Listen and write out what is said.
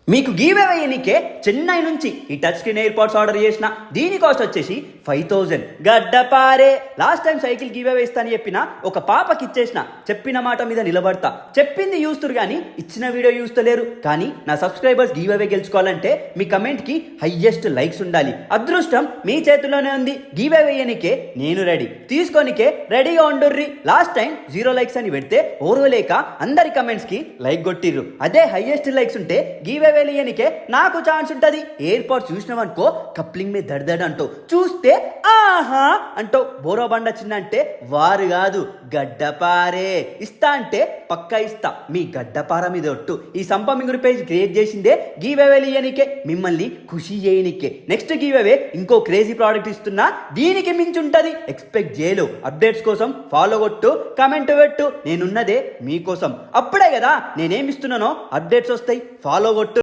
మీకు గీవే వేయనికే చెన్నై నుంచి ఈ touch screen AirPods order చేసిన దీని కాస్ట్ వచ్చేసి 5000 గడ్డపారే. లాస్ట్ టైం సైకిల్ గీవే వేస్తానని చెప్పిన ఒక పాపకి ఇచ్చేసిన, చెప్పిన మాట మీద నిలబడతా. చెప్పింది చూస్తురు కానీ ఇచ్చిన వీడియో చూస్తలేరు. కానీ నా సబ్స్క్రైబర్స్ గీవే గెలుచుకోవాలంటే మీ కమెంట్ కి హైయెస్ట్ లైక్స్ ఉండాలి. అదృష్టం మీ చేతిలోనే ఉంది. గీవే వేయనికే నేను రెడీ, తీసుకోనికే రెడీగా ఉండుర్రి. లాస్ట్ టైం 0 లైక్స్ అని పెడితే ఓర్వలేక అందరి కమెంట్స్ కి లైక్ కొట్టిర్రు. అదే హైయెస్ట్ లైక్స్ ఉంటే గీవే వేయనికే నాకు ఛాన్స్ ఉంటది. ఎయిర్ పాడ్స్ చూసినావనుకో కప్లింగ్ మీద దడదడ అంటూ, చూస్తే ఆహా అంటూ బోరో బండ చిన్న అంటే వారు కాదు గడ్డపారే. ఇస్తా అంటే పక్కా ఇస్తా, మీ గడ్డపార మీద ఒట్టు. ఈ సంపమింగుడి పేజ్ క్రియేట్ చేసిందే గీవే వేయనికే, మిమ్మల్ని ఖుషి చేయనికే. నెక్స్ట్ గీవే ఇంకో క్రేజీ ప్రోడక్ట్ ఇస్తున్నా, దీనికి మించి ఉంటది, ఎక్స్పెక్ట్ చేయలు. అప్డేట్స్ కోసం ఫాలో కొట్టు, కమెంట్ పెట్టు. నేనున్నదే మీకోసం. అప్పుడే కదా నేనేమిస్తున్నానో అప్డేట్స్ వస్తాయి. ఫాలో కొట్టు.